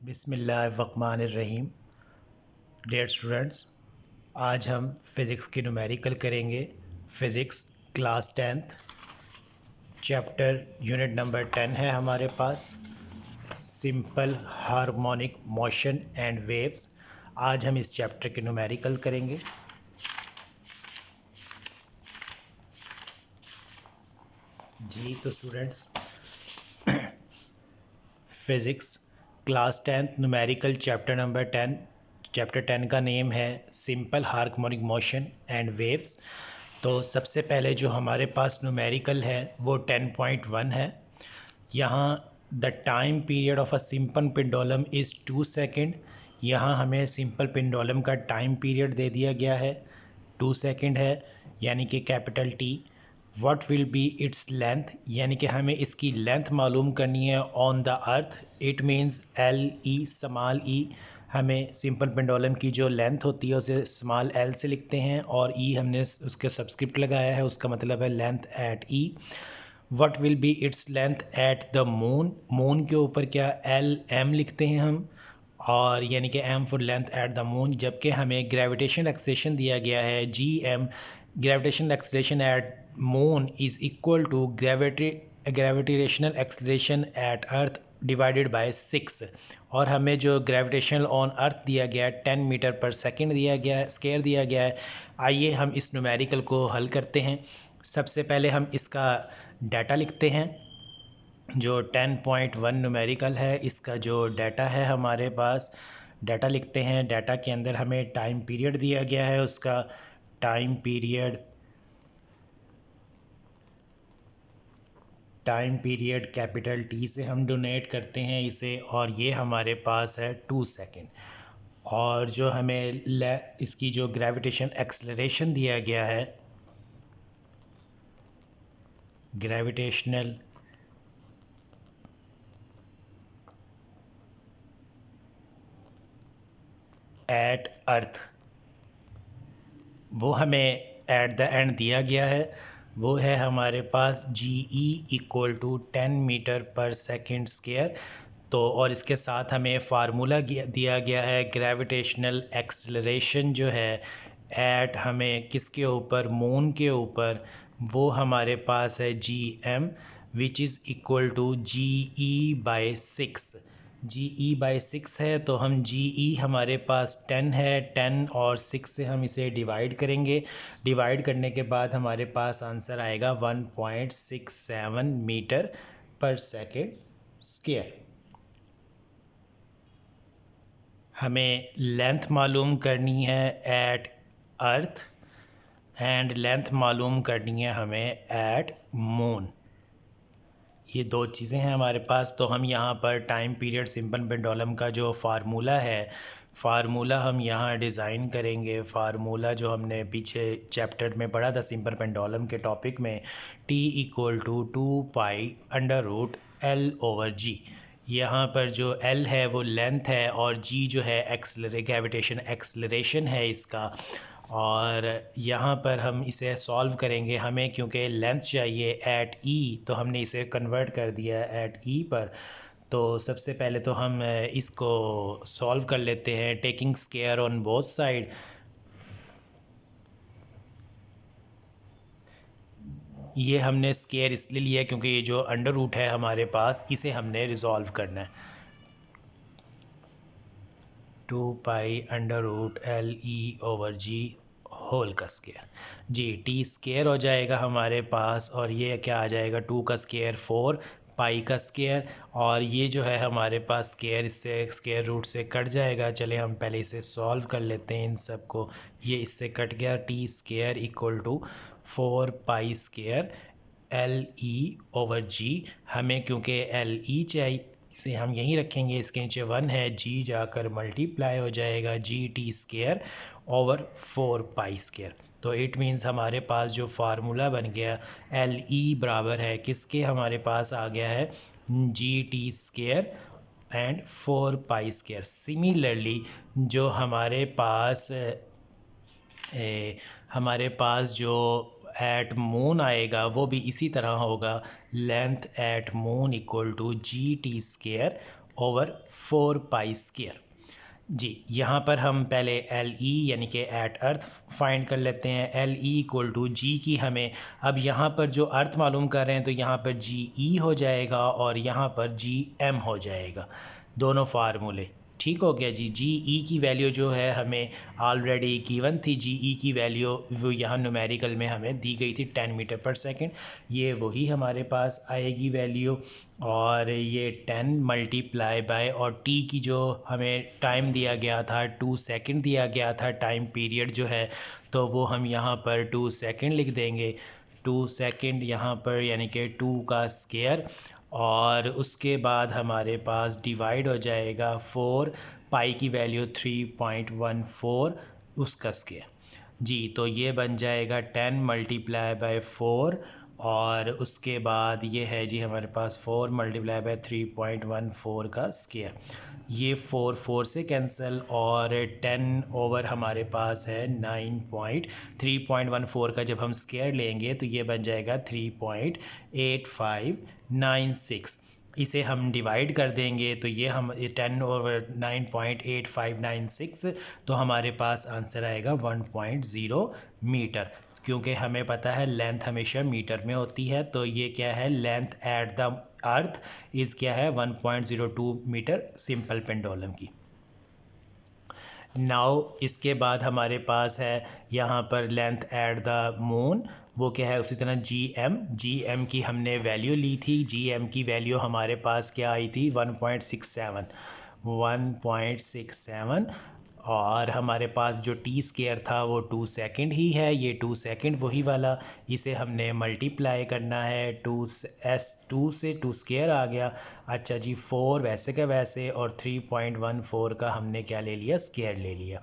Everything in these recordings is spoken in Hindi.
बिस्मिल्लाहिर्रहमानिर्रहीम। डियर स्टूडेंट्स, आज हम फ़िज़िक्स की न्यूमेरिकल करेंगे। Physics class 10th chapter unit number 10 है हमारे पास, simple harmonic motion and waves. आज हम इस चैप्टर की न्यूमेरिकल करेंगे। जी तो students, physics class 10th numerical chapter number 10। Chapter 10 का नेम है simple harmonic motion and waves. तो सबसे पहले जो हमारे पास न्यूमेरिकल है वो 10.1 है। यहाँ the time period of a simple pendulum is 2 second. यहाँ हमें सिंपल पेंडुलम का टाइम पीरियड दे दिया गया है, 2 सेकेंड है, यानी कि capital T. What will be its length, यानी कि हमें इसकी लेंथ मालूम करनी है on the earth. It means L E, small E. हमें सिंपल पेंडुलम की जो लेंथ होती है उसे स्मॉल एल से लिखते हैं, और ई हमने उसके सबस्क्रिप्ट लगाया है, उसका मतलब है length at E. What will be its length at the moon, moon के ऊपर क्या एल एम लिखते हैं हम, और यानी कि M for length at the moon. जबकि हमें ग्रेविटेशनल एक्सेलरेशन दिया गया है G M. Gravitational acceleration at moon is equal to gravitational acceleration at earth divided by 6, और हमें जो ग्रेविटेशनल ऑन अर्थ दिया गया है 10 मीटर पर सेकेंड दिया गया है, स्क्वायर दिया गया है। आइए हम इस न्यूमेरिकल को हल करते हैं। सबसे पहले हम इसका डाटा लिखते हैं। जो 10.1 न्यूमेरिकल है, इसका जो डाटा है हमारे पास, डाटा लिखते हैं। डाटा के अंदर हमें टाइम पीरियड दिया गया है, उसका टाइम पीरियड कैपिटल टी से हम डोनेट करते हैं इसे, और ये हमारे पास है 2 सेकेंड। और जो हमें इसकी जो ग्रेविटेशन एक्सेलरेशन दिया गया है, ग्रेविटेशनल एट अर्थ, वो हमें एट द एंड दिया गया है। वो है हमारे पास जी E equal to 10 metre per second square. तो और इसके साथ हमें फार्मूला दिया गया है ग्रेविटेशनल एक्सेलरेशन जो है एट, हमें किसके ऊपर, मून के ऊपर, वो हमारे पास है G M, which is equal to G E by 6। G E by 6 है, तो हम जी ई हमारे पास 10 है, 10 और 6 से हम इसे डिवाइड करेंगे। डिवाइड करने के बाद हमारे पास आंसर आएगा 1.67 मीटर पर सेकेंड स्क्वायर। हमें लेंथ मालूम करनी है एट अर्थ, एंड लेंथ मालूम करनी है हमें एट मून। ये दो चीज़ें हैं हमारे पास। तो हम यहाँ पर टाइम पीरियड सिंपल पेंडुलम का जो फार्मूला है, फार्मूला हम यहाँ डिज़ाइन करेंगे। फार्मूला जो हमने पीछे चैप्टर में पढ़ा था सिंपल पेंडुलम के टॉपिक में, T equal to 2 pi under root L over G. यहाँ पर जो एल है वो लेंथ है, और जी जो है ग्रेविटेशन एक्सेलरेशन है इसका। और यहाँ पर हम इसे सॉल्व करेंगे। हमें क्योंकि लेंथ चाहिए एट ई, तो हमने इसे कन्वर्ट कर दिया एट ई पर। तो सबसे पहले तो हम इसको सॉल्व कर लेते हैं, taking square on both side. ये हमने स्क्वायर इसलिए लिया क्योंकि ये जो अंडर रूट है हमारे पास, इसे हमने रिजॉल्व करना है। 2 pi under root L E over G whole का स्क्वायर। जी टी स्क्वायर हो जाएगा हमारे पास, और ये क्या आ जाएगा, 2 का स्क्वायर 4 पाई का स्क्वायर, और ये जो है हमारे पास स्क्वायर इससे स्क्वायर रूट से कट जाएगा। चले हम पहले इसे सॉल्व कर लेते हैं इन सब को। ये इससे कट गया, T square equal to 4 pi square L E over G. हमें क्योंकि एल ई चाहिए, इसे हम यहीं रखेंगे, इसके नीचे 1 है, जी जाकर मल्टीप्लाई हो जाएगा जी T square over 4 pi square. तो इट मीन्स हमारे पास जो फार्मूला बन गया एल ई बराबर है किसके, हमारे पास आ गया है जी T square and 4 pi square. Similarly जो हमारे पास जो एट मून आएगा वो भी इसी तरह होगा, length at moon equal to G T square over 4 pi square. जी यहाँ पर हम पहले एल ई यानी कि एट अर्थ फाइंड कर लेते हैं। एल ई इक्वल टू जी की हमें अब यहाँ पर जो अर्थ मालूम कर रहे हैं तो यहाँ पर जी ई हो जाएगा और यहाँ पर जी एम हो जाएगा, दोनों फार्मूले ठीक हो गया जी। जी ई की वैल्यू जो है हमें ऑलरेडी गिवन थी, जी ई की वैल्यू वो यहाँ न्यूमेरिकल में हमें दी गई थी 10 मीटर पर सेकंड, ये वही हमारे पास आएगी वैल्यू। और ये 10 मल्टीप्लाई बाय और टी की जो हमें टाइम दिया गया था 2 सेकंड दिया गया था टाइम पीरियड जो है, तो वो हम यहाँ पर 2 सेकंड लिख देंगे। 2 सेकंड यहाँ पर यानी कि 2 का स्क्वायर और उसके बाद हमारे पास डिवाइड हो जाएगा 4 पाई की वैल्यू 3.14 उसका स्क्वायर जी। तो ये बन जाएगा 10 मल्टीप्लाई बाय 4 और उसके बाद ये है जी हमारे पास 4 मल्टीप्लाई बाय 3.14 का स्क्वायर, ये 4 4 से कैंसिल और 10 ओवर हमारे पास है 3.14 का जब हम स्क्वायर लेंगे तो ये बन जाएगा 3.8596। इसे हम डिवाइड कर देंगे तो ये हम 10 ओवर 9.8596 तो हमारे पास आंसर आएगा 1.0 मीटर, क्योंकि हमें पता है लेंथ हमेशा मीटर में होती है। तो ये क्या है, length at the earth is क्या है 1.02 मीटर सिंपल पेंडुलम की। नाउ इसके बाद हमारे पास है यहाँ पर लेंथ एट द मून, वो क्या है उसी तरह जी एम की हमने वैल्यू ली थी। जी एम की वैल्यू हमारे पास क्या आई थी 1.67 और हमारे पास जो टी स्क्वायर था वो 2 सेकंड ही है, ये 2 सेकंड वही वाला, इसे हमने मल्टीप्लाई करना है 2 से 2 स्क्वायर आ गया। अच्छा जी 4 वैसे का वैसे और 3.14 का हमने क्या ले लिया, स्क्वायर ले लिया।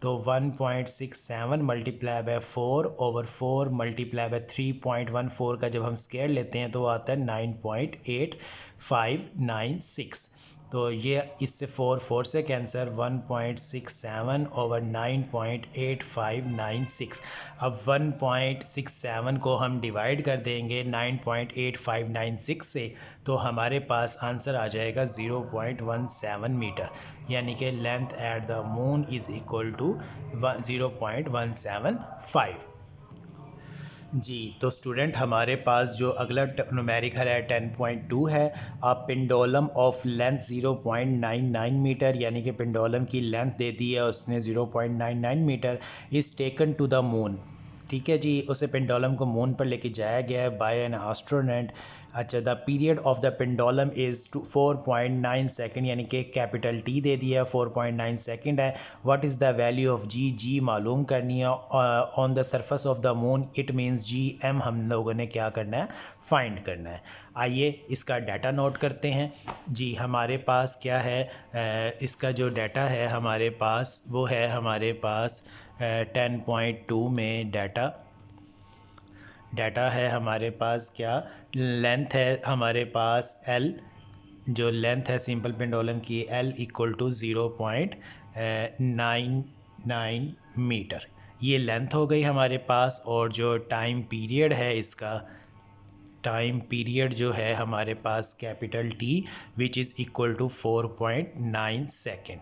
तो 1.67 multiply by 4 over 4 multiply by 3.14 का जब हम स्क्वायर लेते हैं तो आता है 9.8596। तो ये इससे 4 4 से कैंसर 1.67 ओवर 9.8596। अब 1.67 को हम डिवाइड कर देंगे 9.8596 से तो हमारे पास आंसर आ जाएगा 0.17 मीटर, यानी कि length at the moon is equal to 0.175 G. तो स्टूडेंट हमारे पास जो अगला न्यूमेरिकल है 10.2 है। A pendulum of length 0.99 metre, यानी कि पेंडुलम की लेंथ दे दी है उसने 0.99 metre, is taken to the moon. ठीक है जी, उसे पेंडुलम को मून पर लेके जाया गया है बाय एन एस्ट्रोनॉट। अच्छा, the period of the pendulum is 4.9 second, यानी कि कैपिटल टी दे दिया 4.9 सेकेंड है। What is the value of G, G मालूम करनी है on the surface of the moon, it means G M हम लोगों ने क्या करना है, फाइंड करना है। आइए इसका डाटा नोट करते हैं जी। हमारे पास क्या है, इसका जो डाटा है हमारे पास वो है हमारे पास 10.2 में डाटा है हमारे पास क्या, लेंथ है हमारे पास एल, जो लेंथ है सिंपल पेंडुलम की एल इक्वल टू 0.99 मीटर, ये लेंथ हो गई हमारे पास। और जो टाइम पीरियड है इसका, टाइम पीरियड जो है हमारे पास capital T which is equal to 4.9 second.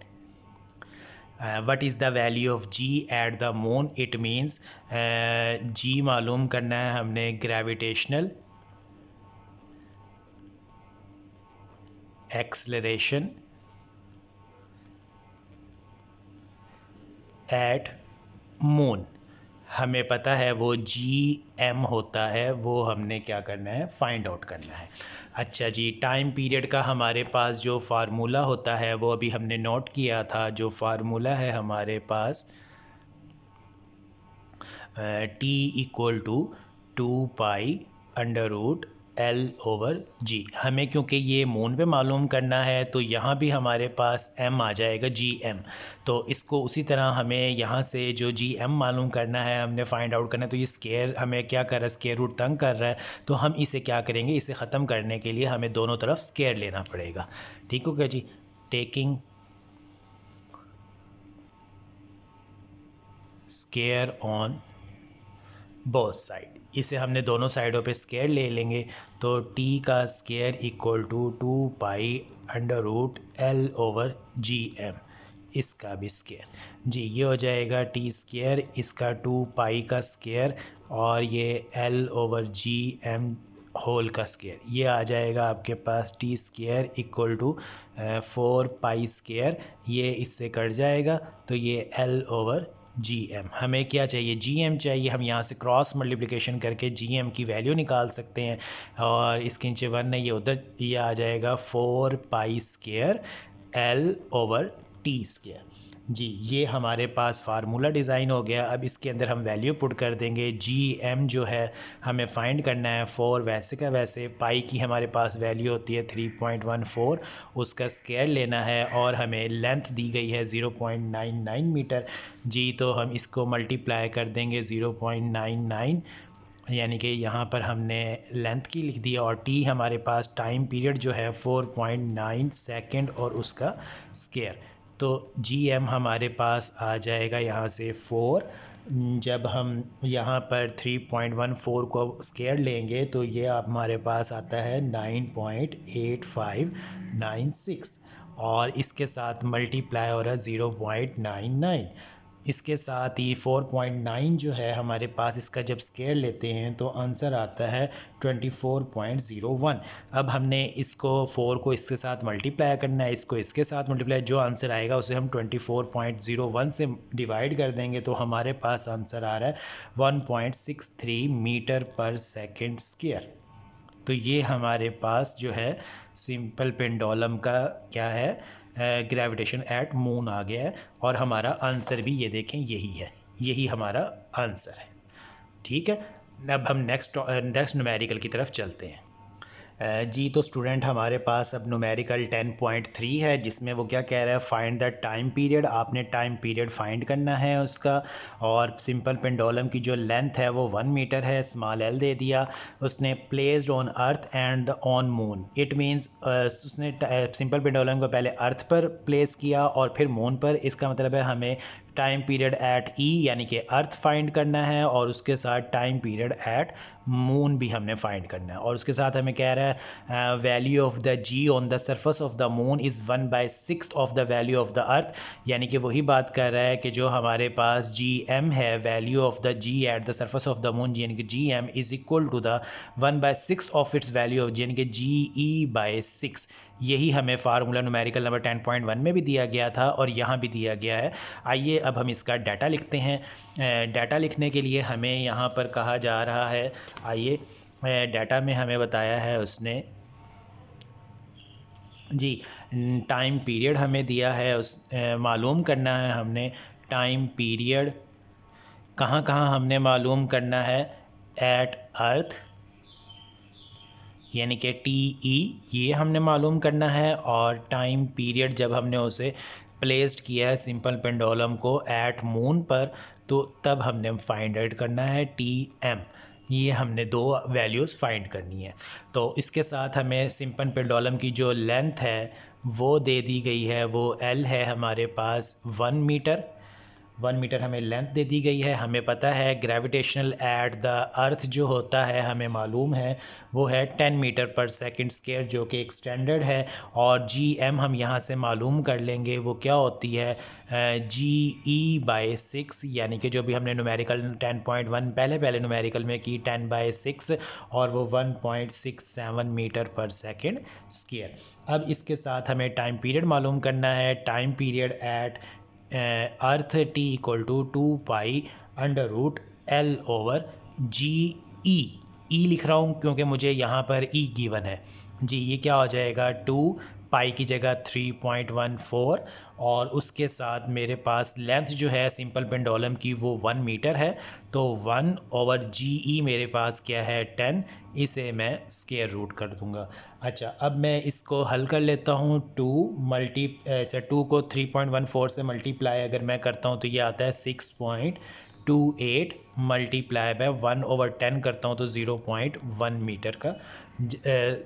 What is the value of G at the moon, it means G मालूम करना है हमने ग्रेविटेशनल एक्सेलरेशन एट मून, हमें पता है वो जी एम होता है, वो हमने क्या करना है, फाइंड आउट करना है। अच्छा जी, टाइम पीरियड का हमारे पास जो फार्मूला होता है वो अभी हमने नोट किया था। जो फार्मूला है हमारे पास T equal to 2 pi under root L over G. हमें क्योंकि ये मून पे मालूम करना है तो यहाँ भी हमारे पास m आ जाएगा जी एम, तो इसको उसी तरह हमें यहाँ से जो जी एम मालूम करना है हमने फाइंड आउट करना है। तो ये स्केयर हमें क्या कर रहा है, स्केयर रूट तंग कर रहा है, तो हम इसे क्या करेंगे, इसे ख़त्म करने के लिए हमें दोनों तरफ स्केयर लेना पड़ेगा। ठीक हो गया जी। Taking square on both side. इसे हमने दोनों साइडों पे स्क्वायर ले लेंगे तो टी का square equal to 2 pi under root L/Gm, इसका भी स्क्वायर जी। ये हो जाएगा टी स्क्वायर, इसका 2 पाई का स्क्वायर और ये L/Gm होल का स्क्वायर। ये आ जाएगा आपके पास T square equal to 4 pi square. ये इससे कट जाएगा तो ये L/Gm। हमें क्या चाहिए? Gm चाहिए। हम यहाँ से क्रॉस मल्टीप्लिकेशन करके Gm की वैल्यू निकाल सकते हैं और इसके नीचे 1 है, ये उधर, ये आ जाएगा 4 पाई स्क्वायर L/T जी। ये हमारे पास फार्मूला डिज़ाइन हो गया। अब इसके अंदर हम वैल्यू पुट कर देंगे। Gm जो है हमें फाइंड करना है 4 वैसे का वैसे, पाई की हमारे पास वैल्यू होती है 3.14, उसका स्क्वायर लेना है और हमें लेंथ दी गई है 0.99 मीटर जी। तो हम इसको मल्टीप्लाई कर देंगे 0.99, यानी कि यहाँ पर हमने लेंथ की लिख दिया और टी हमारे पास टाइम पीरियड जो है 4.9 सेकेंड और उसका स्क्वायर। तो Gm हमारे पास आ जाएगा यहाँ से 4। जब हम यहाँ पर 3.14 को स्क्वायर लेंगे तो ये हमारे पास आता है 9.8596 और इसके साथ मल्टीप्लाई हो रहा है 0.99। इसके साथ ही 4.9 जो है हमारे पास, इसका जब स्क्वायर लेते हैं तो आंसर आता है 24.01। अब हमने इसको 4 को इसके साथ मल्टीप्लाई करना है, इसको इसके साथ मल्टीप्लाई, जो आंसर आएगा उसे हम 24.01 से डिवाइड कर देंगे तो हमारे पास आंसर आ रहा है 1.63 मीटर पर सेकेंड स्क्वायर। तो ये हमारे पास जो है सिंपल पेंडुलम का क्या है, ग्रेविटेशन एट मून आ गया है और हमारा आंसर भी ये देखें यही है, यही हमारा आंसर है। ठीक है, अब हम नेक्स्ट न्यूमेरिकल की तरफ चलते हैं जी। तो स्टूडेंट हमारे पास अब न्यूमेरिकल 10.3 है जिसमें वो क्या कह रहा है, फाइंड द टाइम पीरियड। आपने टाइम पीरियड फाइंड करना है उसका, और सिंपल पेंडुलम की जो लेंथ है वो 1 मीटर है, स्मॉल एल दे दिया उसने। Placed on earth and on moon, it means उसने सिंपल पेंडुलम को पहले अर्थ पर प्लेस किया और फिर मून पर। इसका मतलब है हमें टाइम पीरियड एट ई यानी कि अर्थ फाइंड करना है और उसके साथ टाइम पीरियड एट मून भी हमने फाइंड करना है। और उसके साथ हमें कह रहा है value of the G on the surface of the moon is 1/6 of the value of the earth, यानी कि वही बात कर रहा है कि जो हमारे पास जी एम है, value of the G at the surface of the moon, यानी कि G M is equal to the 1/6 of its value, यानी कि GE/6। यही हमें फार्मूला न्यूमेरिकल नंबर 10.1 में भी दिया गया था और यहाँ भी दिया गया है। आइए अब हम इसका डाटा लिखते हैं। डाटा लिखने के लिए हमें यहाँ पर कहा जा रहा है, आइए डाटा में हमें बताया है उसने जी, टाइम पीरियड हमें दिया है, उस मालूम करना है हमने टाइम पीरियड कहाँ कहाँ हमने मालूम करना है, एट अर्थ यानी कि TE ये हमने मालूम करना है, और टाइम पीरियड जब हमने उसे प्लेस्ड किया है सिंपल पेंडुलम को एट मून पर तो तब हमने फाइंड आउट करना है TM। ये हमने दो वैल्यूज़ फाइंड करनी है। तो इसके साथ हमें सिंपल पेंडुलम की जो लेंथ है वो दे दी गई है, वो L है हमारे पास 1 मीटर। 1 मीटर हमें लेंथ दे दी गई है। हमें पता है ग्रेविटेशनल एट द अर्थ जो होता है हमें मालूम है वो है 10 मीटर पर सेकंड स्क्वायर, जो कि एक स्टैंडर्ड है। और GM हम यहाँ से मालूम कर लेंगे वो क्या होती है, GE/6, यानी कि जो भी हमने न्यूमेरिकल 10.1 पहले न्यूमेरिकल में की 10/6 और वो 1.67 मीटर पर सेकंड स्क्वायर। अब इसके साथ हमें टाइम पीरियड मालूम करना है। Time period at earth T equal to 2 pi under root L/GE। E लिख रहा हूँ क्योंकि मुझे यहाँ पर ई गिवन है जी। ये क्या हो जाएगा, 2 पाई की जगह 3.14 और उसके साथ मेरे पास लेंथ जो है सिंपल पेंडुलम की वो 1 मीटर है, तो 1/GE मेरे पास क्या है 10, इसे मैं स्क्वायर रूट कर दूंगा। अच्छा, अब मैं इसको हल कर लेता हूँ। 2 को 3.14 से मल्टीप्लाई अगर मैं करता हूँ तो ये आता है 6.28 मल्टीप्लाई बाय 1/10 करता हूँ तो 0.1 मीटर का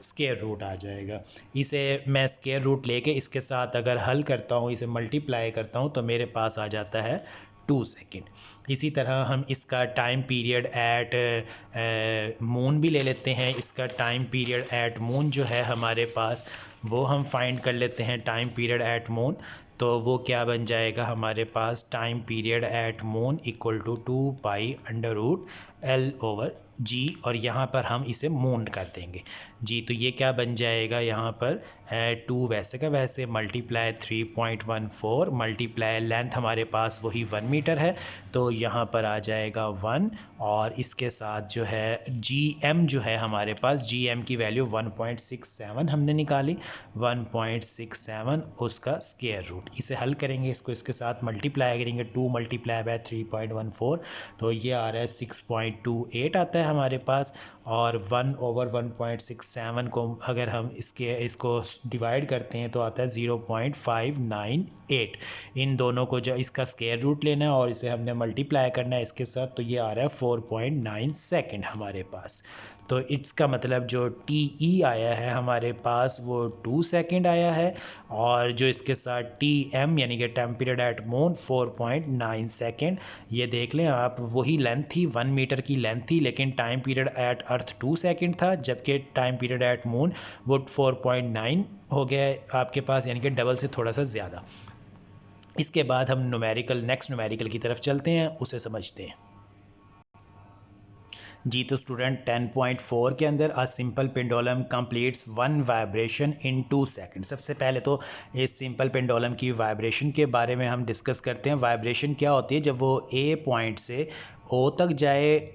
स्क्वायर रूट आ जाएगा। इसे मैं स्क्वायर रूट लेके इसके साथ अगर हल करता हूँ, इसे मल्टीप्लाई करता हूँ तो मेरे पास आ जाता है 2 सेकेंड। इसी तरह हम इसका टाइम पीरियड एट मून भी ले लेते हैं। इसका टाइम पीरियड एट मून जो है हमारे पास, वो हम फाइंड कर लेते हैं टाइम पीरियड एट मून। तो वो क्या बन जाएगा हमारे पास, time period at moon equal to 2 pi under root L over G, और यहाँ पर हम इसे मून कर देंगे जी। तो ये क्या बन जाएगा यहाँ पर 2 वैसे का वैसे मल्टीप्लाई 3.14 मल्टीप्लाई लेंथ हमारे पास वही 1 मीटर है, तो यहाँ पर आ जाएगा 1, और इसके साथ जो है जी एम जो है हमारे पास, जी एम की वैल्यू 1.67 हमने निकाली, 1.67 उसका स्क्वायर रूट। इसे हल करेंगे, इसको इसके साथ मल्टीप्लाई करेंगे, 2 मल्टीप्लाई बाय 3.14, तो ये आ रहा है 6.28 आता है हमारे पास। और 1 ओवर 1.67 को अगर हम इसको डिवाइड करते हैं तो आता है 0.598। इन दोनों को जो इसका स्क्वायर रूट लेना है और इसे हमने मल्टीप्लाई करना है इसके साथ, तो ये आ रहा है 4.9 सेकेंड हमारे पास। तो इसका मतलब जो टी ई आया है हमारे पास वो 2 सेकेंड आया है, और जो इसके साथ टी एम यानी कि time period at moon 4.9 second. ये देख लें आप, वही लेंथ थी, 1 मीटर की लेंथ थी, लेकिन time period at earth 2 second था, जबकि टाइम पीरियड एट मून वो 4.9 हो गया आपके पास, यानी कि डबल से थोड़ा सा ज़्यादा। इसके बाद हम नेक्स्ट न्यूमेरिकल की तरफ चलते हैं, उसे समझते हैं जी। तो स्टूडेंट 10.4 के अंदर अ simple pendulum completes 1 vibration in 2 second. सबसे पहले तो इस सिंपल पेंडुलम की वाइब्रेशन के बारे में हम डिस्कस करते हैं। वाइब्रेशन क्या होती है, जब वो ए पॉइंट से ओ तक जाए,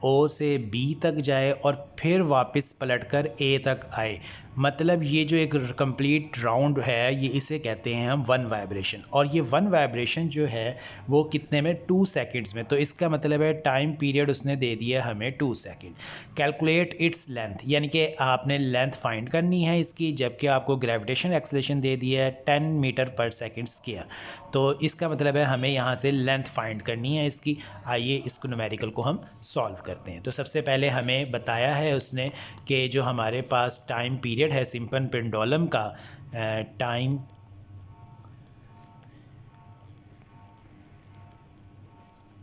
ओ से बी तक जाए और फिर वापस पलटकर ए तक आए, मतलब ये जो एक कंप्लीट राउंड है, ये इसे कहते हैं हम 1 वाइब्रेशन। और ये 1 वाइब्रेशन जो है वो कितने में, 2 सेकेंड्स में। तो इसका मतलब है टाइम पीरियड उसने दे दिया हमें 2 सेकेंड। कैलकुलेट इट्स लेंथ, यानी कि आपने लेंथ फाइंड करनी है इसकी, जबकि आपको ग्रेविटेशन एक्सेलरेशन दे दिया है 10 मीटर पर सेकेंड स्क्वायर। तो इसका मतलब है हमें यहाँ से लेंथ फाइंड करनी है इसकी। आइए इसको न्यूमेरिकल को हम सॉल्व करते हैं। तो सबसे पहले हमें बताया है उसने कि जो हमारे पास टाइम पीरियड है सिंपल पेंडुलम का, टाइम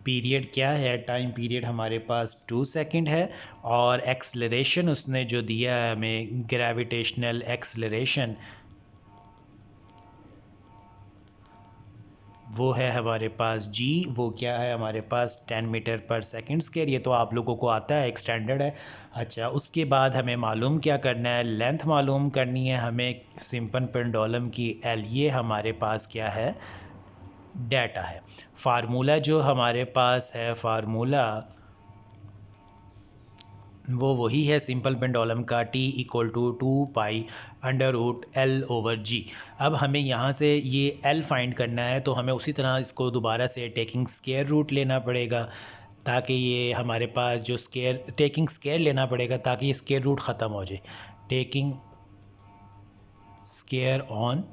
पीरियड क्या है, टाइम पीरियड हमारे पास 2 सेकेंड है, और एक्सेलरेशन उसने जो दिया है हमें, ग्रेविटेशनल एक्सेलरेशन, वो है हमारे पास जी। वो क्या है हमारे पास, 10 मीटर पर सेकेंड स्क्वायर। ये तो आप लोगों को आता है, एक स्टैंडर्ड है। अच्छा, उसके बाद हमें मालूम क्या करना है, लेंथ मालूम करनी है हमें सिंपल पेंडुलम की एल। ये हमारे पास क्या है, डाटा है। फार्मूला जो हमारे पास है, फार्मूला वो वही है सिंपल पेंडुलम का, T equal to 2 pi under root L over G. अब हमें यहाँ से ये L फाइंड करना है, तो हमें उसी तरह इसको दोबारा से टेकिंग स्क्वायर रूट लेना पड़ेगा, ताकि ये हमारे पास जो टेकिंग स्क्वायर लेना पड़ेगा ताकि ये स्क्वायर रूट ख़त्म हो जाए। Taking square on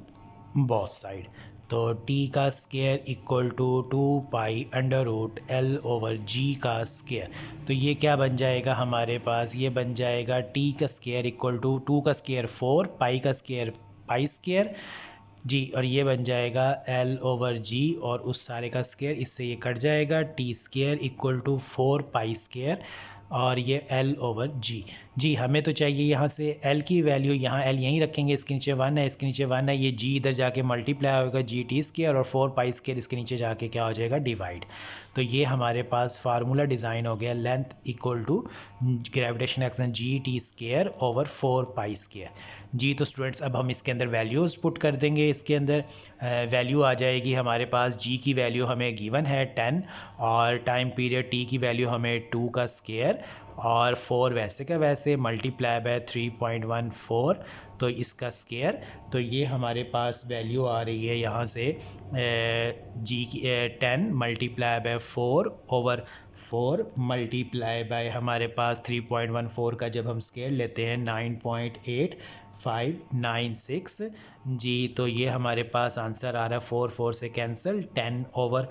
both side, तो t का square equal to 2 pi under root L over G का स्क्वायर। तो ये क्या बन जाएगा हमारे पास, ये बन जाएगा t का स्क्वायर इक्वल टू 2 का स्क्वायर 4, पाई का स्क्वायर पाई स्क्वायर जी, और ये बन जाएगा L ओवर जी, और उस सारे का स्क्वायर, इससे ये कट जाएगा, t square equal to 4 pi square, और ये L ओवर जी। जी, हमें तो चाहिए यहाँ से L की वैल्यू, यहाँ L यहीं रखेंगे, इसके नीचे 1 है, इसके नीचे 1 है, ये G इधर जाके मल्टीप्लाई होगा जी टी स्क्वायर, और 4 पाई स्क्वायर इसके नीचे जाके क्या हो जाएगा, डिवाइड। तो ये हमारे पास फार्मूला डिज़ाइन हो गया, length equal to gravitation action G T square over 4 pi square G. तो स्टूडेंट्स अब हम इसके अंदर वैल्यूज़ पुट कर देंगे। इसके अंदर वैल्यू आ जाएगी हमारे पास, G की वैल्यू हमें गिवन है 10, और टाइम पीरियड T की वैल्यू हमें 2 का स्क्वायर, और 4 वैसे का वैसे मल्टीप्लाई बाय 3.14, तो इसका स्क्वायर। तो ये हमारे पास वैल्यू आ रही है यहाँ से जी की 10 multiply by 4 over 4 multiply by हमारे पास 3.14 का जब हम स्क्वायर लेते हैं 9.8596 जी। तो ये हमारे पास आंसर आ रहा है 4 से कैंसिल, 10 ओवर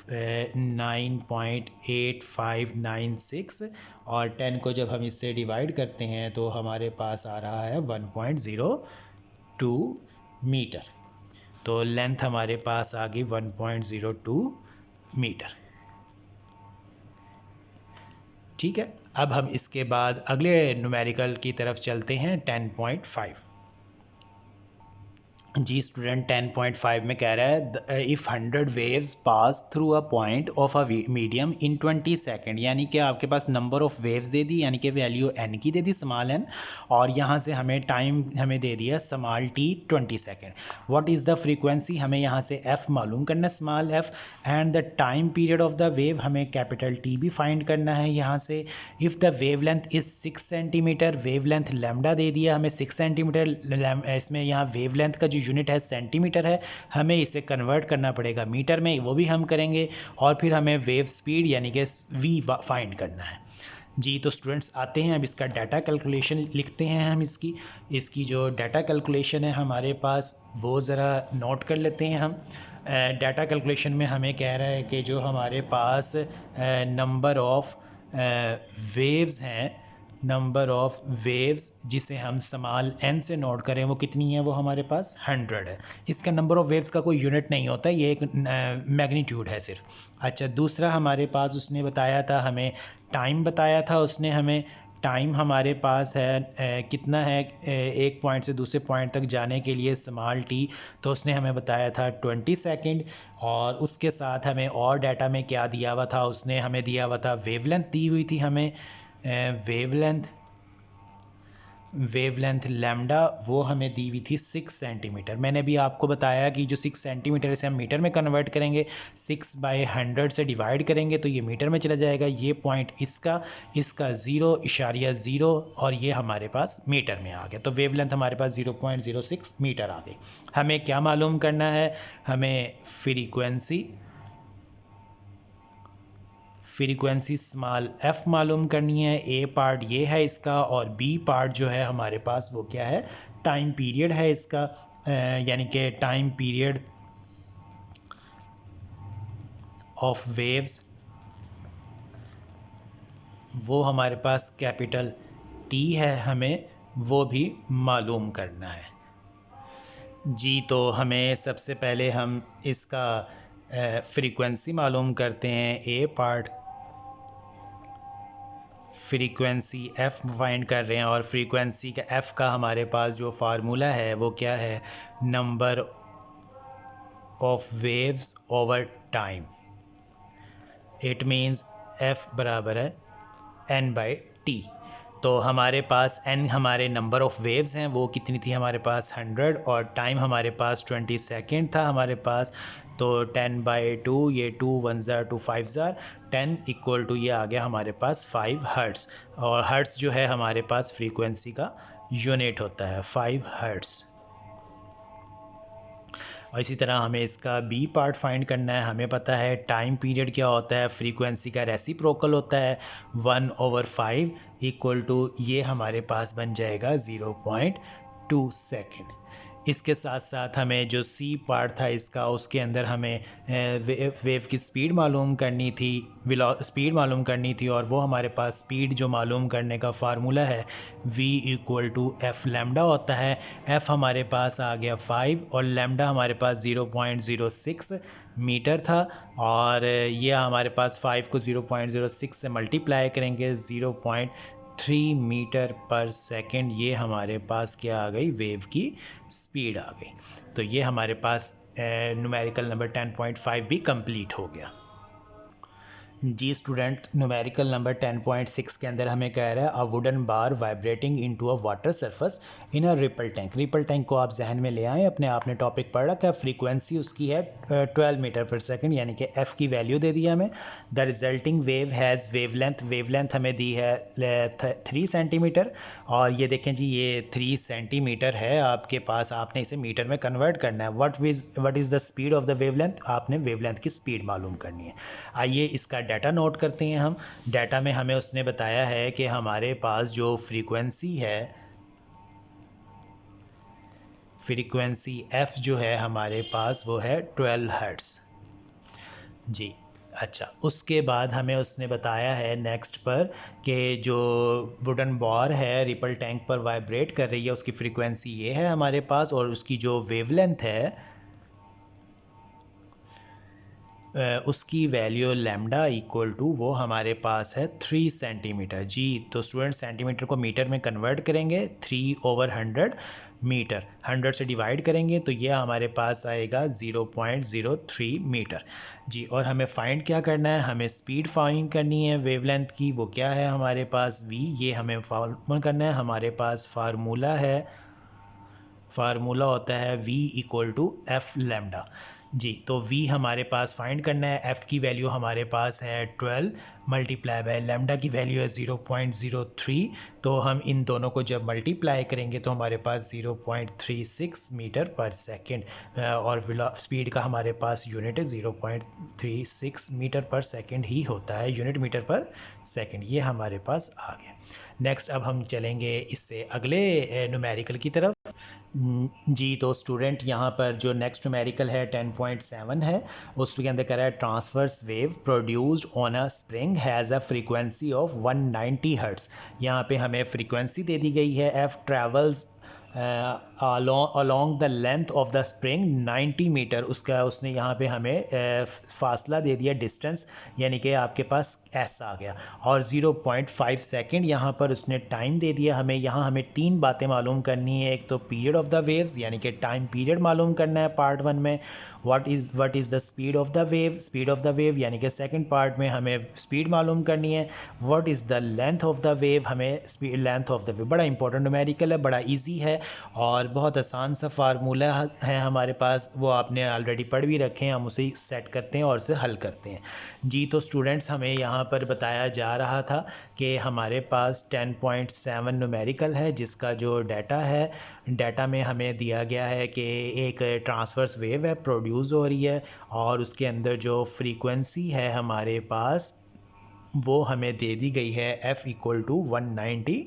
9.8596, और 10 को जब हम इससे डिवाइड करते हैं तो हमारे पास आ रहा है 1.02 मीटर। तो लेंथ हमारे पास आ गई 1.02 मीटर। ठीक है, अब हम इसके बाद अगले न्यूमेरिकल की तरफ चलते हैं 10.5। जी स्टूडेंट 10.5 में कह रहा है if 100 waves pass through a point of a medium in 20 second, यानी कि आपके पास नंबर ऑफ वेव्स दे दी, यानी कि वैल्यू n की दे दी स्मॉल n, और यहाँ से हमें टाइम हमें दे दिया small t 20 second. What is the frequency, हमें यहाँ से f मालूम करना small f, and the time period of the wave हमें कैपिटल T भी फाइंड करना है यहाँ से। If the wave length is 6 centimetre, wave length lambda दे दिया हमें 6 सेंटीमीटर, इसमें यहाँ वेव लेंथ का जो यूनिट है सेंटीमीटर है, हमें इसे कन्वर्ट करना पड़ेगा मीटर में, वो भी हम करेंगे, और फिर हमें वेव स्पीड यानी कि v फाइंड करना है। जी तो स्टूडेंट्स आते हैं, अब इसका डाटा कैलकुलेशन लिखते हैं हम। इसकी जो डाटा कैलकुलेशन है हमारे पास वो ज़रा नोट कर लेते हैं हम। डाटा कैलकुलेशन में हमें कह रहा है कि जो हमारे पास नंबर ऑफ वेव्स हैं, नंबर ऑफ वेव्स जिसे हम स्मॉल n से नोट करें वो कितनी है, वो हमारे पास 100 है। इसका नंबर ऑफ वेव्स का कोई यूनिट नहीं होता, ये एक मैग्नीट्यूड है सिर्फ। अच्छा, दूसरा हमारे पास उसने बताया था, हमें टाइम बताया था उसने हमें। टाइम हमारे पास है कितना है, एक पॉइंट से दूसरे पॉइंट तक जाने के लिए स्मॉल t, तो उसने हमें बताया था 20 सेकेंड। और उसके साथ हमें और डाटा में क्या दिया हुआ था, उसने हमें दिया हुआ था वेवलेंथ दी हुई थी हमें, वेवलेंथ लैम्डा, वो हमें दी हुई थी 6 सेंटीमीटर। मैंने भी आपको बताया कि जो 6 सेंटीमीटर से हम मीटर में कन्वर्ट करेंगे, 6/100 से डिवाइड करेंगे तो ये मीटर में चला जाएगा। ये पॉइंट इसका 0.0 और ये हमारे पास मीटर में आ गया, तो वेवलेंथ हमारे पास 0.06 मीटर आ गई। हमें क्या मालूम करना है, हमें फ्रीक्वेंसी स्मॉल f मालूम करनी है। ए पार्ट ये है इसका, और बी पार्ट जो है हमारे पास वो क्या है, टाइम पीरियड है इसका, यानी कि टाइम पीरियड ऑफ वेव्स, वो हमारे पास कैपिटल T है, हमें वो भी मालूम करना है। जी तो हमें सबसे पहले हम इसका फ्रीक्वेंसी मालूम करते हैं। ए पार्ट फ्रीक्वेंसी f फाइंड कर रहे हैं, और फ्रीक्वेंसी का f का हमारे पास जो फार्मूला है वो क्या है, number of waves over time. It means f बराबर है n/t। तो हमारे पास n हमारे नंबर ऑफ़ वेव्स हैं, वो कितनी थी हमारे पास 100, और टाइम हमारे पास 20 सेकेंड था हमारे पास। तो 10/2, ये 2 1 ज़ार 2 5 ज़ार 10 इक्वल टू ये आ गया हमारे पास 5 हर्ट्ज़, और हर्ट्ज़ जो है हमारे पास फ्रीक्वेंसी का यूनिट होता है 5 हर्ट्ज़। और इसी तरह हमें इसका बी पार्ट फाइंड करना है। हमें पता है टाइम पीरियड क्या होता है, फ्रीक्वेंसी का रेसिप्रोकल होता है 1/5 इक्वल टू ये हमारे पास बन जाएगा 0.2 सेकेंड। इसके साथ साथ हमें जो सी पार्ट था इसका, उसके अंदर हमें वेव की स्पीड मालूम करनी थी, स्पीड मालूम करनी थी, और वो हमारे पास स्पीड जो मालूम करने का फार्मूला है v equal to F lambda होता है। f हमारे पास आ गया 5 और लैम्डा हमारे पास 0.06 मीटर था, और ये हमारे पास 5 को 0.06 से मल्टीप्लाई करेंगे 0.3 मीटर पर सेकंड, ये हमारे पास क्या आ गई, वेव की स्पीड आ गई। तो ये हमारे पास न्यूमेरिकल नंबर 10.5 भी कंप्लीट हो गया। जी स्टूडेंट, न्यूमेरिकल नंबर 10.6 के अंदर हमें कह रहा है a wooden bar vibrating into a water surface in a ripple tank. Ripple tank को आप जहन में ले आएँ, अपने आपने टॉपिक पढ़ रखा है। फ्रीक्वेंसी उसकी है 12 मीटर पर सेकंड, यानी कि f की वैल्यू दे दी हमें। The resulting wave has wavelength हमें दी है 3 सेंटीमीटर, और ये देखें जी ये 3 सेंटीमीटर है आपके पास, आपने इसे मीटर में कन्वर्ट करना है। What is the speed of the wavelength, आपने वेवलेंथ की स्पीड मालूम करनी है। आइए इसका डाटा नोट करते हैं हम। डाटा में हमें उसने बताया है कि हमारे पास जो फ्रीक्वेंसी है, फ्रीक्वेंसी f जो है हमारे पास वो है 12 हर्ट्ज़। जी अच्छा, उसके बाद हमें उसने बताया है नेक्स्ट पर कि जो वुडन बार है रिपल टैंक पर वाइब्रेट कर रही है, उसकी फ्रीक्वेंसी ये है हमारे पास, और उसकी जो वेवलेंथ है उसकी वैल्यू लैम्डा इक्वल टू वो हमारे पास है 3 सेंटीमीटर। जी तो स्टूडेंट सेंटीमीटर को मीटर में कन्वर्ट करेंगे, 3/100 मीटर, 100 से डिवाइड करेंगे तो ये हमारे पास आएगा 0.03 मीटर। जी और हमें फाइंड क्या करना है, हमें स्पीड फाइंड करनी है वेवलेंथ की, वो क्या है हमारे पास v, ये हमें फार्मूला करना है। हमारे पास फार्मूला होता है v equal to F lambda. जी तो v हमारे पास फाइंड करना है, f की वैल्यू हमारे पास है 12 मल्टीप्लाई बाय लैम्डा की वैल्यू है 0.03। तो हम इन दोनों को जब मल्टीप्लाई करेंगे तो हमारे पास 0.36 मीटर पर सेकंड और स्पीड का हमारे पास यूनिट 0.36 मीटर पर सेकंड ही होता है, यूनिट मीटर पर सेकंड। ये हमारे पास आ गया। नेक्स्ट अब हम चलेंगे इससे अगले न्यूमेरिकल की तरफ। जी तो स्टूडेंट यहाँ पर जो नेक्स्ट न्यूमेरिकल है 10.7 है, उसके अंदर कह रहा है transverse wave produced on a spring has a frequency of 190 hertz. यहाँ पे हमें फ्रीक्वेंसी दे दी गई है, F travels along the length of the spring 90 metre. उसने यहाँ पे हमें फासला दे दिया, डिस्टेंस, यानी कि आपके पास एस आ गया, और 0.5 सेकेंड यहाँ पर उसने टाइम दे दिया हमें। यहाँ हमें तीन बातें मालूम करनी है, एक तो पीरियड ऑफ द वेव्स यानी कि टाइम पीरियड मालूम करना है पार्ट 1 में, what is the speed of the wave यानी कि सेकंड पार्ट में हमें स्पीड मालूम करनी है, what is the length of the wave, हमें speed length of the wave. बड़ा इंपॉर्टेंट न्यूमेरिकल है, बड़ा इजी है और बहुत आसान सा फार्मूला है हमारे पास, वो आपने ऑलरेडी पढ़ भी रखे हैं, हम उसे सेट करते हैं और उसे हल करते हैं। जी तो स्टूडेंट्स हमें यहाँ पर बताया जा रहा था कि हमारे पास 10.7 न्यूमेरिकल है, जिसका जो डाटा में हमें दिया गया है कि एक ट्रांसवर्स वेव है प्रोड्यूस हो रही है, और उसके अंदर जो फ्रीक्वेंसी है हमारे पास वो हमें दे दी गई है f इक्वल टू 190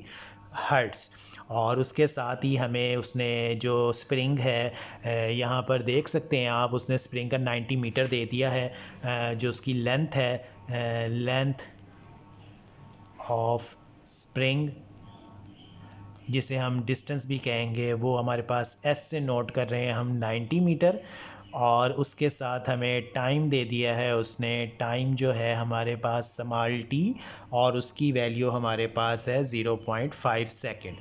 हर्ट्स। और उसके साथ ही हमें उसने जो स्प्रिंग है यहाँ पर देख सकते हैं आप, उसने स्प्रिंग का 90 मीटर दे दिया है। जो उसकी लेंथ है, लेंथ ऑफ स्प्रिंग जिसे हम डिस्टेंस भी कहेंगे, वो हमारे पास s से नोट कर रहे हैं हम 90 मीटर। और उसके साथ हमें टाइम दे दिया है उसने, टाइम जो है हमारे पास स्मॉल t, और उसकी वैल्यू हमारे पास है 0.5 सेकेंड।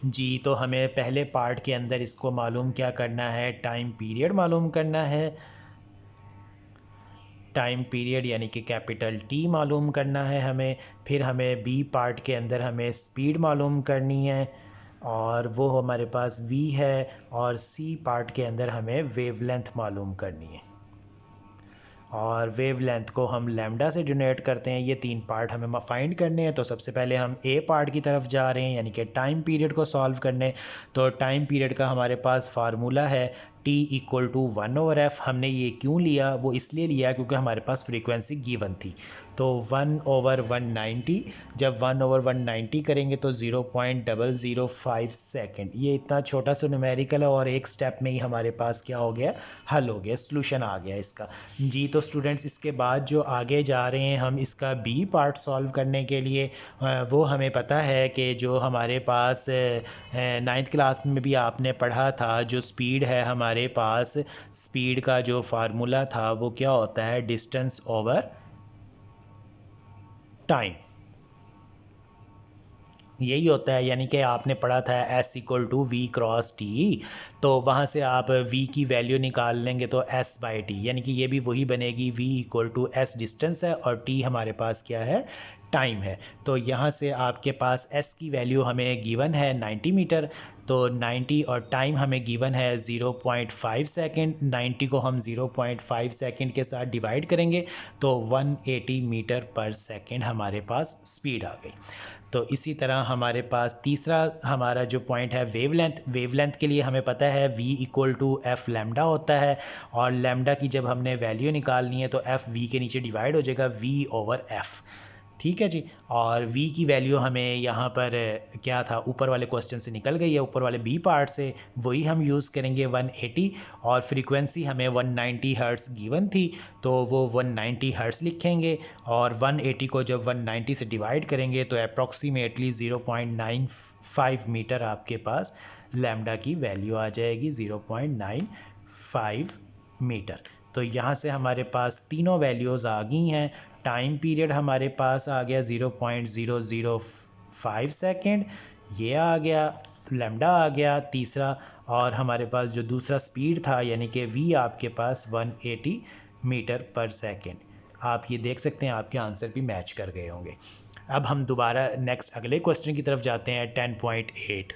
जी तो हमें पहले पार्ट के अंदर इसको मालूम क्या करना है, टाइम पीरियड मालूम करना है, टाइम पीरियड यानी कि कैपिटल T मालूम करना है हमें। फिर हमें बी पार्ट के अंदर हमें स्पीड मालूम करनी है, और वो हमारे पास v है, और सी पार्ट के अंदर हमें वेवलेंथ मालूम करनी है, और वेवलेंथ को हम लैम्डा से डिनोट करते हैं। ये तीन पार्ट हमें फाइंड करने हैं। तो सबसे पहले हम ए पार्ट की तरफ जा रहे हैं, यानी कि टाइम पीरियड को सॉल्व करने। तो टाइम पीरियड का हमारे पास फार्मूला है t इक्वल टू 1/f। हमने ये क्यों लिया, वो इसलिए लिया क्योंकि हमारे पास फ्रीक्वेंसी गिवन थी। तो 1/190, जब 1/190 करेंगे तो 0.005 सेकेंड। ये इतना छोटा सा न्यूमेरिकल है और एक स्टेप में ही हमारे पास क्या हो गया, हल हो गया, सॉल्यूशन आ गया इसका। जी तो स्टूडेंट्स इसके बाद जो आगे जा रहे हैं हम इसका बी पार्ट सॉल्व करने के लिए, वो हमें पता है कि जो हमारे पास 9th क्लास में भी आपने पढ़ा था, जो स्पीड है हमारे पास, स्पीड का जो फार्मूला था वो क्या होता है, डिस्टेंस ओवर टाइम, यही होता है। यानी कि आपने पढ़ा था s equal to V cross T, तो वहाँ से आप v की वैल्यू निकाल लेंगे तो s बाई टी, यानी कि ये भी वही बनेगी, v equal to s distance है और t हमारे पास क्या है, टाइम है। तो यहाँ से आपके पास s की वैल्यू हमें गिवन है 90 मीटर, तो 90 और टाइम हमें गिवन है 0.5 सेकेंड। 90 को हम 0.5 सेकेंड के साथ डिवाइड करेंगे तो 180 मीटर पर सेकेंड हमारे पास स्पीड आ गई। तो इसी तरह हमारे पास तीसरा हमारा जो पॉइंट है वेवलेंथ के लिए हमें पता है v equal to F lambda होता है, और लैम्डा की जब हमने वैल्यू निकालनी है तो एफ v के नीचे डिवाइड हो जाएगा v/f। ठीक है जी, और v की वैल्यू हमें यहाँ पर क्या था, ऊपर वाले क्वेश्चन से निकल गई है, ऊपर वाले b पार्ट से, वही हम यूज़ करेंगे 180, और फ्रीक्वेंसी हमें 190 हर्ट्स गिवन थी तो वो 190 हर्ट्स लिखेंगे, और 180 को जब 190 से डिवाइड करेंगे तो अप्रॉक्सीमेटली 0.95 मीटर आपके पास लैम्डा की वैल्यू आ जाएगी, 0.95 मीटर। तो यहाँ से हमारे पास तीनों वैल्यूज़ आ गई हैं। टाइम पीरियड हमारे पास आ गया 0.005 सेकेंड, ये आ गया, लैम्डा आ गया तीसरा, और हमारे पास जो दूसरा स्पीड था यानी कि v आपके पास 180 मीटर पर सेकेंड। आप ये देख सकते हैं आपके आंसर भी मैच कर गए होंगे। अब हम दोबारा नेक्स्ट अगले क्वेश्चन की तरफ जाते हैं 10.8।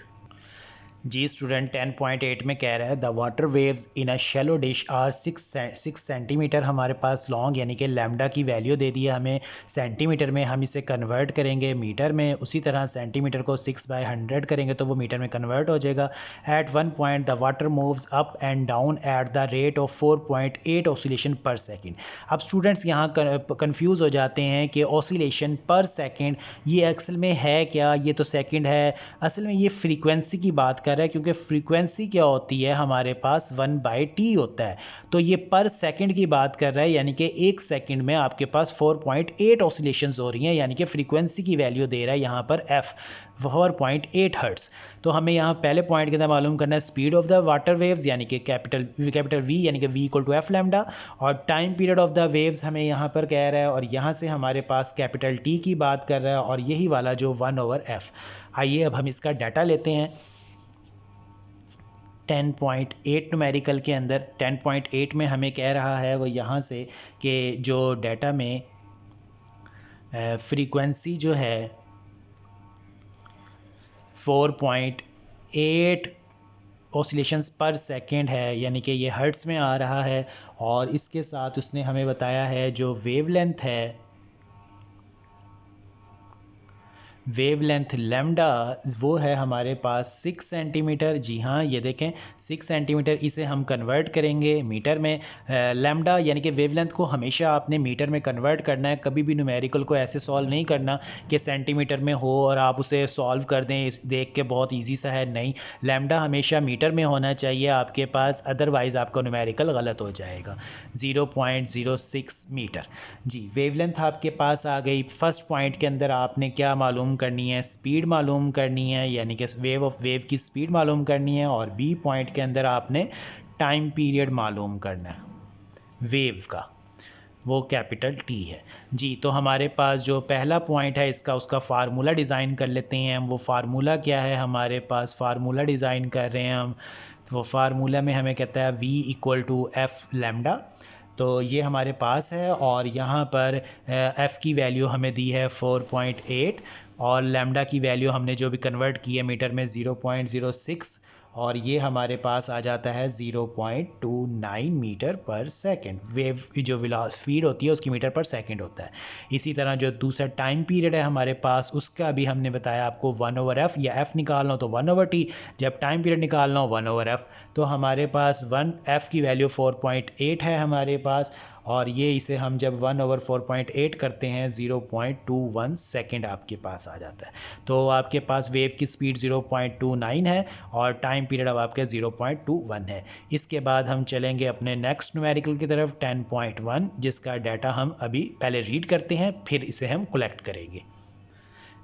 जी स्टूडेंट 10.8 में कह रहा है the water waves in a shallow dish are 6 centimetre हमारे पास लॉन्ग, यानी कि लैम्डा की वैल्यू दे दी है हमें सेंटीमीटर में, हम इसे कन्वर्ट करेंगे मीटर में, उसी तरह सेंटीमीटर को 6/100 करेंगे तो वो मीटर में कन्वर्ट हो जाएगा। At one point the water moves up and down at the rate of 4.8 oscillation per second. अब स्टूडेंट्स यहाँ कन्फ्यूज़ हो जाते हैं कि ऑसिलेशन पर सेकेंड ये असल में है क्या, ये तो सेकेंड है, असल में ये फ्रीक्वेंसी की बात कर रहा है, क्योंकि फ्रीक्वेंसी क्या होती है हमारे पास 1/t होता है, तो ये पर सेकंड की बात कर रहा है, यानी कि एक सेकंड में आपके पास 4.8 ऑसिलेशंस हो रही हैं, यानी कि फ्रीक्वेंसी की वैल्यू दे रहा है यहाँ पर f 4.8 हर्ट्स। तो हमें यहाँ पहले पॉइंट के अंदर मालूम करना है speed of the water waves यानी कि कैपिटल V यानी कि v equal to f lambda, और time period of the waves हमें यहाँ पर कह रहा है, और यहाँ से हमारे पास कैपिटल T की बात कर रहा है, और यही वाला जो 1/f। आइए अब हम इसका डाटा लेते हैं। 10.8 न्यूमेरिकल के अंदर 10.8 में हमें कह रहा है वो यहाँ से कि जो डाटा में फ्रीक्वेंसी जो है 4.8 ऑसिलेशंस पर सेकेंड है, यानी कि ये हर्ट्स में आ रहा है, और इसके साथ उसने हमें बताया है जो वेवलेंथ है, वेवलेंथ लैम्डा, वो है हमारे पास 6 सेंटीमीटर। जी हाँ, ये देखें 6 सेंटीमीटर, इसे हम कन्वर्ट करेंगे मीटर में। लैम्डा यानी कि वेवलेंथ को हमेशा आपने मीटर में कन्वर्ट करना है, कभी भी न्यूमेरिकल को ऐसे सॉल्व नहीं करना कि सेंटीमीटर में हो और आप उसे सॉल्व कर दें देख के बहुत ईजी सा है, नहीं, लैम्डा हमेशा मीटर में होना चाहिए आपके पास, अदरवाइज़ आपका न्यूमेरिकल गलत हो जाएगा। 0.06 मीटर। जी, वेवलेंथ आपके पास आ गई। फर्स्ट पॉइंट के अंदर आपने क्या मालूम करनी है, स्पीड मालूम करनी है, यानी कि वेव की स्पीड मालूम करनी है, और बी पॉइंट के अंदर आपने टाइम पीरियड मालूम करना है वेव का, वो कैपिटल टी है। जी, तो हमारे पास जो पहला पॉइंट है इसका, उसका फार्मूला डिज़ाइन कर लेते हैं हम। वो फार्मूला क्या है, हमारे पास फार्मूला डिज़ाइन कर रहे हैं हम, तो वो फार्मूला में हमें कहता है v equal to F lambda, तो ये हमारे पास है, और यहाँ पर f की वैल्यू हमें दी है 4.8, और लैम्डा की वैल्यू हमने जो भी कन्वर्ट की है मीटर में 0.06, और ये हमारे पास आ जाता है 0.29 मीटर पर सेकंड। वेव की जो स्पीड होती है उसकी मीटर पर सेकंड होता है। इसी तरह जो दूसरा टाइम पीरियड है हमारे पास, उसका भी हमने बताया आपको 1/f, या f निकालना हो तो 1/t, जब टाइम पीरियड निकालना हो 1/f, तो हमारे पास 1f की वैल्यू 4.8 है हमारे पास, और ये इसे हम जब 1/4.8 करते हैं 0.21 सेकेंड आपके पास आ जाता है। तो आपके पास वेव की स्पीड 0.29 है और टाइम पीरियड अब आपके 0.21 है। इसके बाद हम चलेंगे अपने नेक्स्ट न्यूमेरिकल की तरफ 10.1, जिसका डाटा हम अभी पहले रीड करते हैं, फिर इसे हम कलेक्ट करेंगे।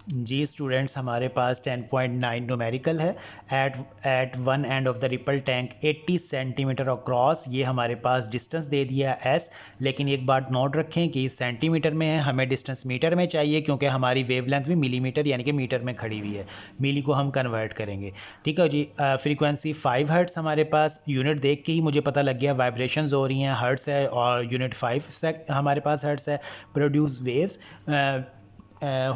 जी स्टूडेंट्स, हमारे पास 10.9 न्यूमेरिकल है। At one end of the ripple tank 80 centimetre across, ये हमारे पास डिस्टेंस दे दिया एस, लेकिन एक बात नोट रखें कि सेंटीमीटर में है, हमें डिस्टेंस मीटर में चाहिए, क्योंकि हमारी वेवलेंथ भी मिलीमीटर यानी कि मीटर में खड़ी हुई है, मिली को हम कन्वर्ट करेंगे। ठीक है जी। फ्रीक्वेंसी 5 हर्ट्स हमारे पास, यूनिट देख के ही मुझे पता लग गया वाइब्रेशंस हो रही हैं, हर्ट्स है, और यूनिट 5 हमारे पास हर्ट्स है। प्रोड्यूस वेव्स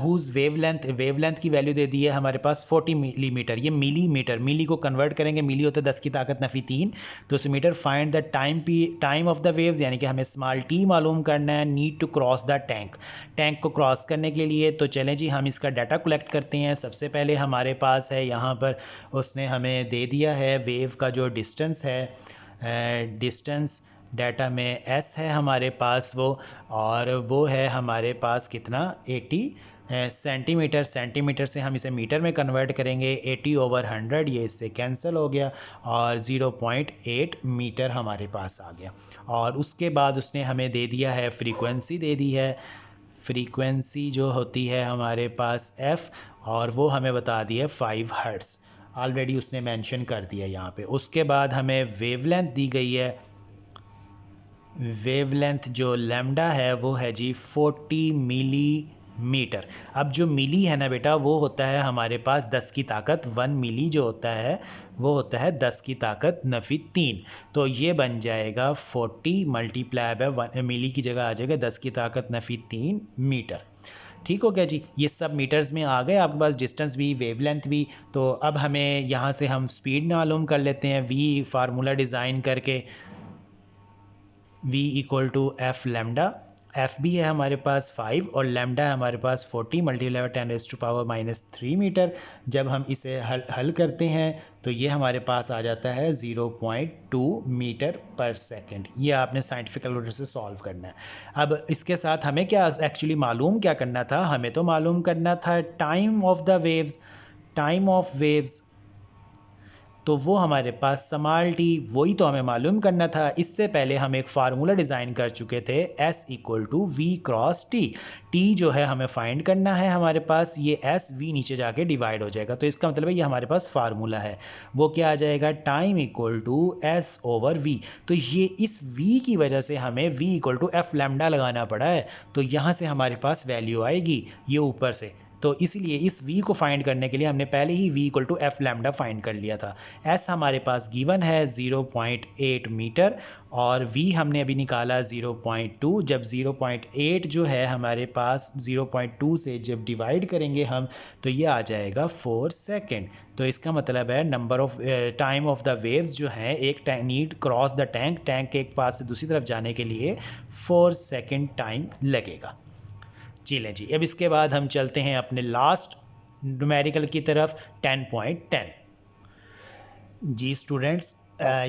हुज वेवलेंथ की वैल्यू दे दी है हमारे पास 40 मिलीमीटर, ये मिलीमीटर, मिली को कन्वर्ट करेंगे, मिली होता है 10 की ताकत नफी 3, तो metre. Find the time of the waves, यानी कि हमें स्मॉल टी मालूम करना है। Need to cross the tank को क्रॉस करने के लिए, तो चलें जी हम इसका डाटा कलेक्ट करते हैं। सबसे पहले हमारे पास है यहाँ पर, उसने हमें दे दिया है वेव का जो डिस्टेंस है, डिस्टेंस डाटा में s है हमारे पास वो, और वो है हमारे पास कितना 80 सेंटीमीटर। सेंटीमीटर से हम इसे मीटर में कन्वर्ट करेंगे, 80/100, ये इससे कैंसिल हो गया, और 0.8 मीटर हमारे पास आ गया। और उसके बाद उसने हमें दे दिया है फ्रीक्वेंसी, दे दी है फ्रीक्वेंसी जो होती है हमारे पास f, और वो हमें बता दी है 5 हर्ट्स, ऑलरेडी उसने मेंशन कर दिया यहाँ पे। उसके बाद हमें वेवलेंथ दी गई है, वेवलेंथ जो लैम्डा है वो है जी 40 मिलीमीटर। अब जो मिली है ना बेटा वो होता है हमारे पास 10 की ताकत 1 मिली जो होता है वो होता है 10 की ताकत नफी 3। तो ये बन जाएगा 40 मल्टीप्लाई बाय मिली की जगह आ जाएगा 10 की ताकत नफी 3 मीटर। ठीक हो गया जी, ये सब मीटर्स में आ गए आपके पास, डिस्टेंस भी वेवलेंथ भी। तो अब हमें यहाँ से हम स्पीड मालूम कर लेते हैं वी फार्मूला डिज़ाइन करके। v equal to F lambda, F भी है हमारे पास 5 और लेमडा है हमारे पास 40 मल्टीप्लाई 10⁻³ मीटर। जब हम इसे हल करते हैं तो ये हमारे पास आ जाता है 0.2 मीटर पर सेकंड। ये आपने साइंटिफिक कैलकुलेटर से सॉल्व करना है। अब इसके साथ हमें क्या एक्चुअली मालूम क्या करना था, हमें तो मालूम करना था time of the waves, time of waves. तो वो हमारे पास स्मॉल टी, वही तो हमें मालूम करना था। इससे पहले हम एक फार्मूला डिज़ाइन कर चुके थे S equal to V cross T. T जो है हमें फाइंड करना है हमारे पास, ये S V नीचे जाके डिवाइड हो जाएगा। तो इसका मतलब है ये हमारे पास फार्मूला है, वो क्या आ जाएगा, time equal to S over V। तो ये इस V की वजह से हमें V equal to F lambda लगाना पड़ा है। तो यहाँ से हमारे पास वैल्यू आएगी ये ऊपर से। तो इसलिए इस v को फाइंड करने के लिए हमने पहले ही v equal to F lambda find कर लिया था। s हमारे पास गिवन है 0.8 मीटर और v हमने अभी निकाला 0.2। जब 0.8 जो है हमारे पास 0.2 से जब डिवाइड करेंगे हम तो ये आ जाएगा 4 सेकेंड। तो इसका मतलब है number of time of the waves जो हैं, एक need cross the tank, tank के एक पास से दूसरी तरफ जाने के लिए 4 सेकेंड टाइम लगेगा। जी लें जी, अब इसके बाद हम चलते हैं अपने लास्ट न्यूमेरिकल की तरफ 10.10। जी स्टूडेंट्स,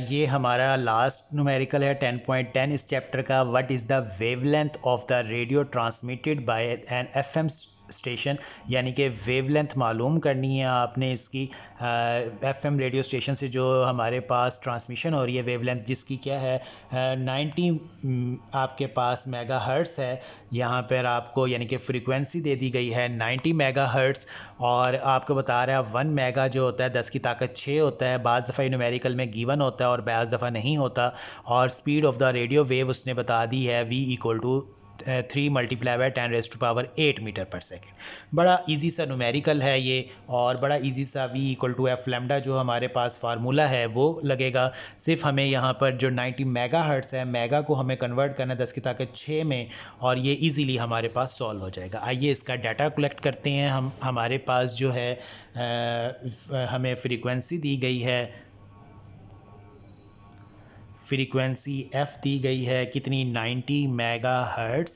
ये हमारा लास्ट न्यूमेरिकल है 10.10 इस चैप्टर का। What is the wavelength of the radio transmitted by an FM station, यानी कि वेवलेंथ मालूम करनी है आपने इसकी एफएम रेडियो स्टेशन से जो हमारे पास ट्रांसमिशन हो रही है वेवलेंथ, जिसकी क्या है 90 आपके पास मेगाहर्ट्ज़ है यहाँ पर आपको, यानी कि फ्रीक्वेंसी दे दी गई है 90 मेगाहर्ट्ज़। और आपको बता रहा है 1 मेगा जो होता है 10 की ताकत 6 होता है, बाज़ दफ़ा न्यूमेरिकल में गिवन होता है और बाज़ दफ़ा नहीं होता। और speed of the radio wave उसने बता दी है v equal to 3 multiply by 10⁸ metre per second. बड़ा इजी सा न्यूमेरिकल है ये और बड़ा इजी सा v equal to F lambda जो हमारे पास फार्मूला है वो लगेगा। सिर्फ हमें यहाँ पर जो 90 मेगा हर्ट्स है, मेगा को हमें कन्वर्ट करना 10 की ताकत 6 में और ये इजीली हमारे पास सॉल्व हो जाएगा। आइए इसका डाटा कलेक्ट करते हैं हम। हमारे पास जो है हमें फ्रीक्वेंसी दी गई है, फ्रीक्वेंसी f दी गई है कितनी, 90 मेगाहर्ट्ज़।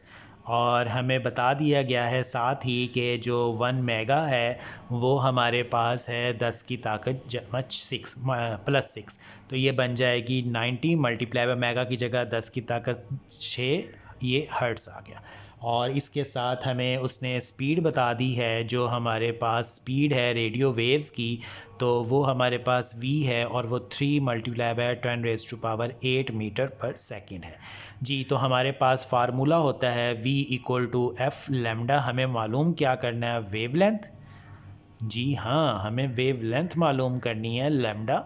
और हमें बता दिया गया है साथ ही कि जो 1 मेगा है वो हमारे पास है 10 की ताकत 6 प्लस 6। तो ये बन जाएगी 90 मल्टीप्लाई बाय मेगा की जगह 10 की ताकत 6, ये हर्ट्ज़ आ गया। और इसके साथ हमें उसने स्पीड बता दी है, जो हमारे पास स्पीड है रेडियो वेव्स की, तो वो हमारे पास v है और वो 3 multiply by 10⁸ metre per second है। जी, तो हमारे पास फार्मूला होता है v equal to F lambda. हमें मालूम क्या करना है, वेवलेंथ। जी हाँ, हमें वेवलेंथ मालूम करनी है लैम्डा।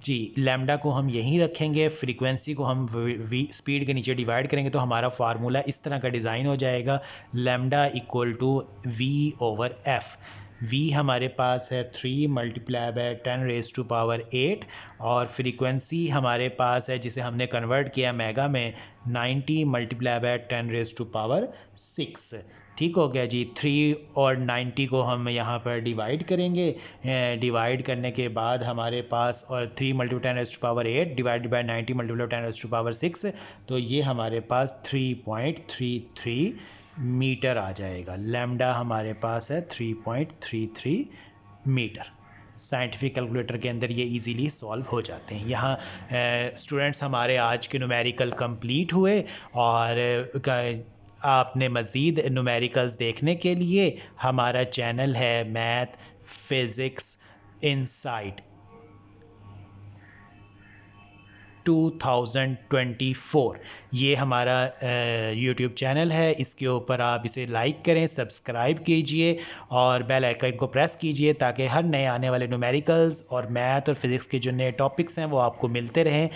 जी, लैम्डा को हम यहीं रखेंगे, फ्रीक्वेंसी को हम वी स्पीड के नीचे डिवाइड करेंगे तो हमारा फार्मूला इस तरह का डिज़ाइन हो जाएगा, lambda equal to V over F. v हमारे पास है 3 मल्टीप्लाई बाय 10⁸ और फ्रीक्वेंसी हमारे पास है जिसे हमने कन्वर्ट किया मेगा में 90 मल्टीप्लाई बाय 10⁻⁶। ठीक हो गया जी। 3 और 90 को हम यहाँ पर डिवाइड करेंगे, डिवाइड करने के बाद हमारे पास और 3 मल्टीप्लाई 10⁸ डिवाइड बाय 90 मल्टीप्लाई 10⁻⁶, तो ये हमारे पास 3.33 मीटर आ जाएगा। लैम्डा हमारे पास है 3.33 मीटर। साइंटिफिक कैलकुलेटर के अंदर ये इजीली सॉल्व हो जाते हैं। यहाँ स्टूडेंट्स हमारे आज के न्यूमेरिकल कंप्लीट हुए और आपने मज़ीद न्यूमेरिकल्स देखने के लिए हमारा चैनल है मैथ फिज़िक्स इनसाइट 2024, ये हमारा यूट्यूब चैनल है। इसके ऊपर आप इसे लाइक करें, सब्सक्राइब कीजिए और बेल आइकन को प्रेस कीजिए ताकि हर नए आने वाले न्यूमेरिकल्स और मैथ और फिज़िक्स के जो नए टॉपिक्स हैं वो आपको मिलते रहें।